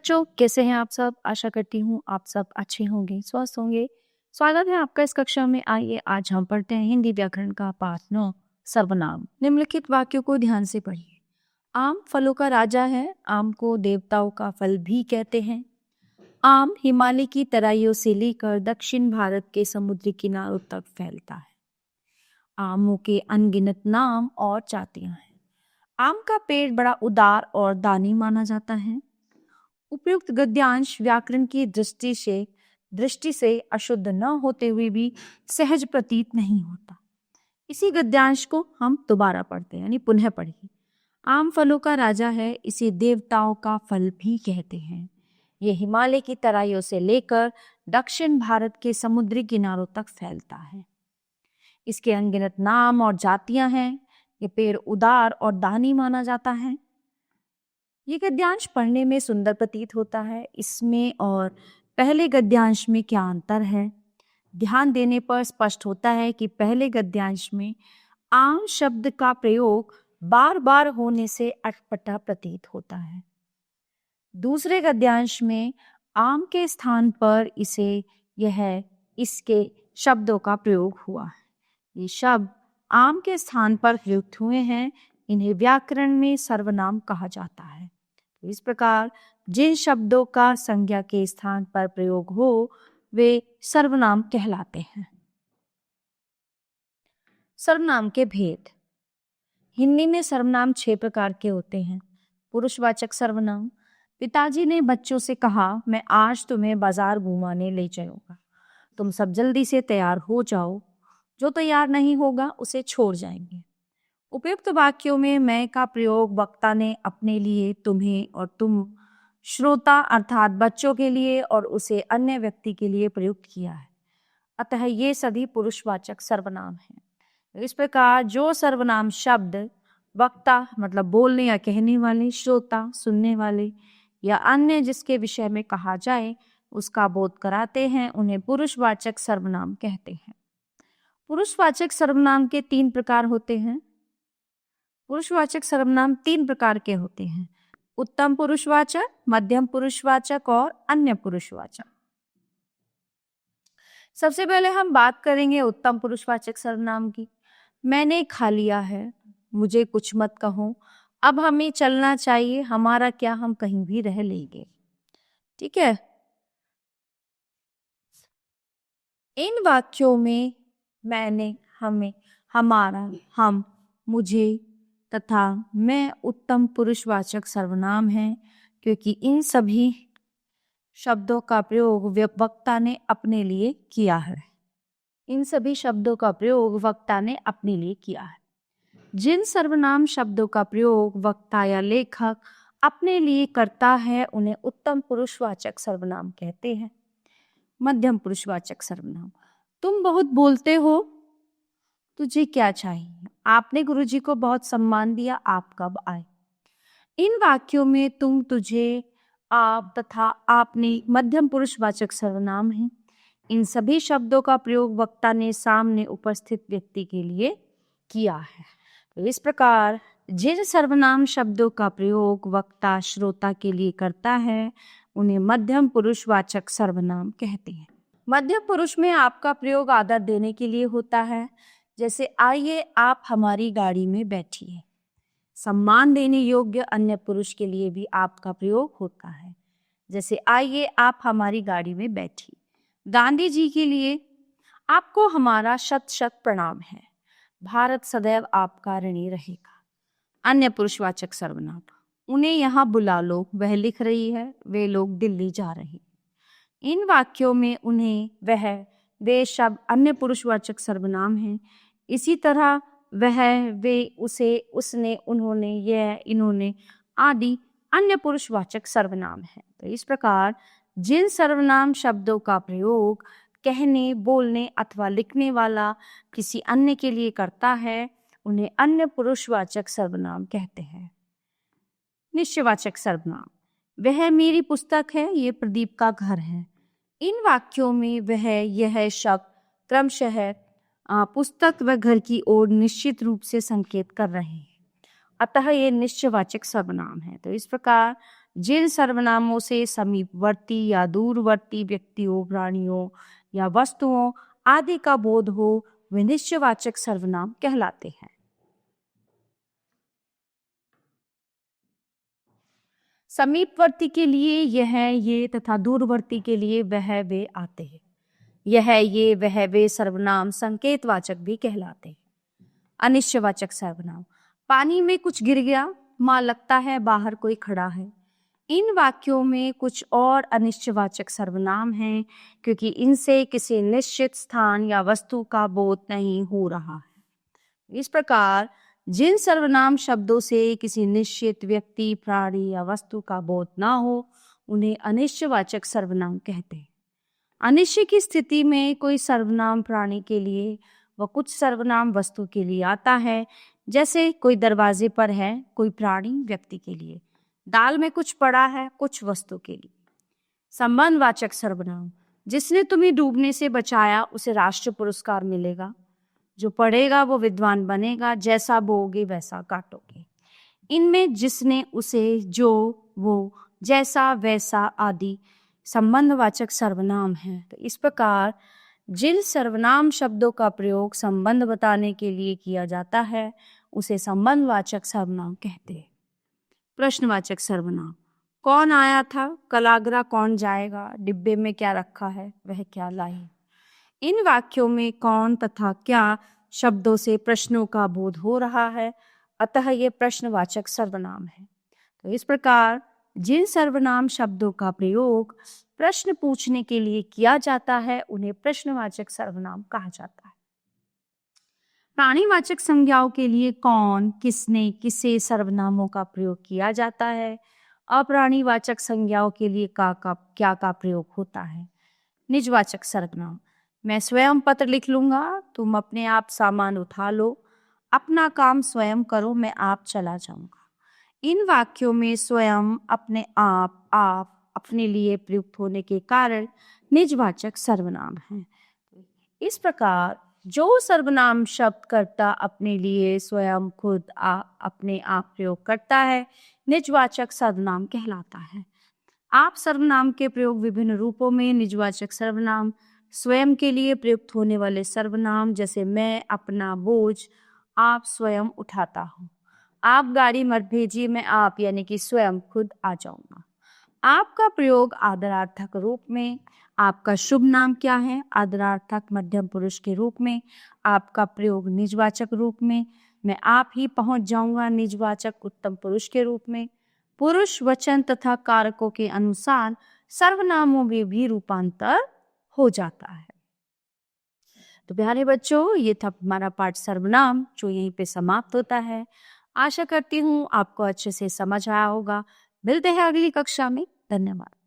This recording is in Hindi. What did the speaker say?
बच्चों, कैसे हैं आप सब? आशा करती हूँ आप सब अच्छे होंगे, स्वस्थ होंगे। स्वागत है आपका इस कक्षा में। आइए आज हम पढ़ते हैं हिंदी व्याकरण का पाठ 9 सर्वनाम। निम्नलिखित वाक्यों को ध्यान से पढ़िए। आम फलों का राजा है। आम को देवताओं का फल भी कहते हैं। आम हिमालय की तराइयों से लेकर दक्षिण भारत के समुद्री किनारों तक फैलता है। आमों के अनगिनत नाम और जातियां हैं। आम का पेड़ बड़ा उदार और दानी माना जाता है। उपयुक्त गद्यांश व्याकरण की दृष्टि से अशुद्ध न होते हुए भी सहज प्रतीत नहीं होता। इसी गद्यांश को हम दोबारा पढ़ते हैं, यानी पुनः पढ़िए। आम फलों का राजा है, इसे देवताओं का फल भी कहते हैं। ये हिमालय की तराइयों से लेकर दक्षिण भारत के समुद्री किनारों तक फैलता है। इसके अनगिनत नाम और जातियां हैं। ये पेड़ उदार और दानी माना जाता है। ये गद्यांश पढ़ने में सुंदर प्रतीत होता है। इसमें और पहले गद्यांश में क्या अंतर है? ध्यान देने पर स्पष्ट होता है कि पहले गद्यांश में आम शब्द का प्रयोग बार बार होने से अटपटा प्रतीत होता है। दूसरे गद्यांश में आम के स्थान पर इसके शब्दों का प्रयोग हुआ है। ये शब्द आम के स्थान पर प्रयुक्त हुए हैं। इन्हें व्याकरण में सर्वनाम कहा जाता है। तो इस प्रकार जिन शब्दों का संज्ञा के स्थान पर प्रयोग हो वे सर्वनाम कहलाते हैं। सर्वनाम के भेद। हिंदी में सर्वनाम 6 प्रकार के होते हैं। पुरुषवाचक सर्वनाम। पिताजी ने बच्चों से कहा, मैं आज तुम्हें बाजार घुमाने ले जाऊंगा। तुम सब जल्दी से तैयार हो जाओ। जो तैयार नहीं होगा उसे छोड़ जाएंगे। उपयुक्त वाक्यों में मैं का प्रयोग वक्ता ने अपने लिए, तुम्हें और तुम श्रोता अर्थात बच्चों के लिए और उसे अन्य व्यक्ति के लिए प्रयुक्त किया है। अतः ये सभी पुरुषवाचक सर्वनाम हैं। इस प्रकार जो सर्वनाम शब्द वक्ता मतलब बोलने या कहने वाले, श्रोता सुनने वाले या अन्य जिसके विषय में कहा जाए उसका बोध कराते हैं, उन्हें पुरुषवाचक सर्वनाम कहते हैं। पुरुषवाचक सर्वनाम के 3 प्रकार होते हैं। पुरुषवाचक सर्वनाम 3 प्रकार के होते हैं: उत्तम पुरुषवाचक, मध्यम पुरुषवाचक और अन्य पुरुषवाचक। सबसे पहले हम बात करेंगे उत्तम पुरुषवाचक सर्वनाम की। मैंने खा लिया है, मुझे कुछ मत कहो, अब हमें चलना चाहिए, हमारा क्या, हम कहीं भी रह लेंगे। ठीक है। इन वाक्यों में मैंने, हमें, हमारा, हम, मुझे तथा मैं उत्तम पुरुषवाचक सर्वनाम हैं, क्योंकि इन सभी शब्दों का प्रयोग वक्ता ने अपने लिए किया है। इन सभी शब्दों का प्रयोग वक्ता ने अपने लिए किया है। जिन सर्वनाम शब्दों का प्रयोग वक्ता या लेखक अपने लिए करता है उन्हें उत्तम पुरुषवाचक सर्वनाम कहते हैं। मध्यम पुरुषवाचक सर्वनाम। तुम बहुत बोलते हो, तुझे क्या चाहिए? आपने गुरुजी को बहुत सम्मान दिया, आप कब आए? इन वाक्यों में तुम, तुझे, आप तथा आपने मध्यम पुरुषवाचक सर्वनाम हैं। इन सभी शब्दों का प्रयोग वक्ता ने सामने उपस्थित व्यक्ति के लिए किया है। तो इस प्रकार जिन सर्वनाम शब्दों का प्रयोग वक्ता श्रोता के लिए करता है उन्हें मध्यम पुरुषवाचक सर्वनाम कहते हैं। मध्यम पुरुष में आपका प्रयोग आदर देने के लिए होता है, जैसे आइए आप हमारी गाड़ी में बैठिए। सम्मान देने योग्य अन्य पुरुष के लिए भी आपका प्रयोग होता है, जैसे आइए आप हमारी गाड़ी में बैठिए। गांधी जी के लिए आपको हमारा शत शत प्रणाम है, भारत सदैव आपका ऋणी रहेगा। अन्य पुरुषवाचक सर्वनाम। उन्हें यहाँ बुला लो, वह लिख रही है, वे लोग दिल्ली जा रहे हैं। इन वाक्यों में उन्हें, वह, वे शब्द अन्य पुरुषवाचक सर्वनाम हैं। इसी तरह वह, वे, उसे, उसने, उन्होंने, यह, इन्होंने आदि अन्य पुरुषवाचक सर्वनाम हैं। तो इस प्रकार जिन सर्वनाम शब्दों का प्रयोग कहने, बोलने अथवा लिखने वाला किसी अन्य के लिए करता है उन्हें अन्य पुरुषवाचक सर्वनाम कहते हैं। निश्चयवाचक सर्वनाम। वह मेरी पुस्तक है, ये प्रदीप का घर है। इन वाक्यों में वह, यह शब्द क्रमशः पुस्तक व घर की ओर निश्चित रूप से संकेत कर रहे हैं, अतः ये निश्चयवाचक सर्वनाम है। तो इस प्रकार जिन सर्वनामों से समीपवर्ती या दूरवर्ती व्यक्तियों, प्राणियों या वस्तुओं आदि का बोध हो वे निश्चयवाचक सर्वनाम कहलाते हैं। समीपवर्ती के लिए यह, ये तथा दूरवर्ती के लिए वह, वे आते हैं। यह, ये, वह, वे सर्वनाम संकेतवाचक भी कहलाते हैं। अनिश्चयवाचक सर्वनाम, पानी में कुछ गिर गया, मां लगता है बाहर कोई खड़ा है। इन वाक्यों में कुछ और अनिश्चयवाचक सर्वनाम हैं क्योंकि इनसे किसी निश्चित स्थान या वस्तु का बोध नहीं हो रहा है। इस प्रकार जिन सर्वनाम शब्दों से किसी निश्चित व्यक्ति, प्राणी या वस्तु का बोध ना हो उन्हें अनिश्चयवाचक सर्वनाम कहते हैं। अनिश्चय की स्थिति में कोई सर्वनाम प्राणी के लिए व कुछ सर्वनाम वस्तु के लिए आता है, जैसे कोई दरवाजे पर है, कोई प्राणी व्यक्ति के लिए। दाल में कुछ पड़ा है, कुछ वस्तु के लिए। संबंधवाचक सर्वनाम, जिसने तुम्हें डूबने से बचाया उसे राष्ट्रीय पुरस्कार मिलेगा। जो पढ़ेगा वो विद्वान बनेगा, जैसा बोओगे वैसा काटोगे। इनमें जिसने, उसे, जो, वो, जैसा, वैसा आदि संबंधवाचक सर्वनाम हैं। तो इस प्रकार जिन सर्वनाम शब्दों का प्रयोग संबंध बताने के लिए किया जाता है उसे संबंधवाचक सर्वनाम कहते हैं। प्रश्नवाचक सर्वनाम, कौन आया था, कल आगरा कौन जाएगा, डिब्बे में क्या रखा है, वह क्या लाई। इन वाक्यों में कौन तथा क्या शब्दों से प्रश्नों का बोध हो रहा है, अतः ये प्रश्नवाचक सर्वनाम है। तो इस प्रकार जिन सर्वनाम शब्दों का प्रयोग प्रश्न पूछने के लिए किया जाता है उन्हें प्रश्नवाचक सर्वनाम कहा जाता है। प्राणीवाचक संज्ञाओं के लिए कौन, किसने, किसे सर्वनामों का प्रयोग किया जाता है। अप्राणीवाचक संज्ञाओं के लिए क्या का प्रयोग होता है। निजवाचक सर्वनाम, मैं स्वयं पत्र लिख लूंगा, तुम अपने आप सामान उठा लो, अपना काम स्वयं करो, मैं आप चला जाऊंगा। इन वाक्यों में स्वयं, अपने आप, अपने लिए प्रयुक्त होने के कारण निजवाचक सर्वनाम हैं। इस प्रकार जो सर्वनाम शब्द कर्ता अपने लिए, स्वयं, खुद, अपने आप प्रयोग करता है निजवाचक सर्वनाम कहलाता है। आप सर्वनाम के प्रयोग विभिन्न रूपों में निजवाचक सर्वनाम, स्वयं के लिए प्रयुक्त होने वाले सर्वनाम जैसे मैं अपना बोझ आप स्वयं उठाता हूँ। आप गाड़ी मत भेजिए, मैं आप यानी कि स्वयं खुद आ जाऊंगा। आपका प्रयोग आदरार्थक रूप में, आपका शुभ नाम क्या है आदरार्थक मध्यम पुरुष के रूप में, आपका प्रयोग निजवाचक रूप में, मैं आप ही पहुंच जाऊंगा निजवाचक उत्तम पुरुष के रूप में। पुरुष वचन तथा कारकों के अनुसार सर्वनामों में भी रूपांतर हो जाता है। तो प्यारे बच्चों, ये था हमारा पाठ सर्वनाम जो यहीं पे समाप्त होता है। आशा करती हूँ आपको अच्छे से समझ आया होगा। मिलते हैं अगली कक्षा में। धन्यवाद।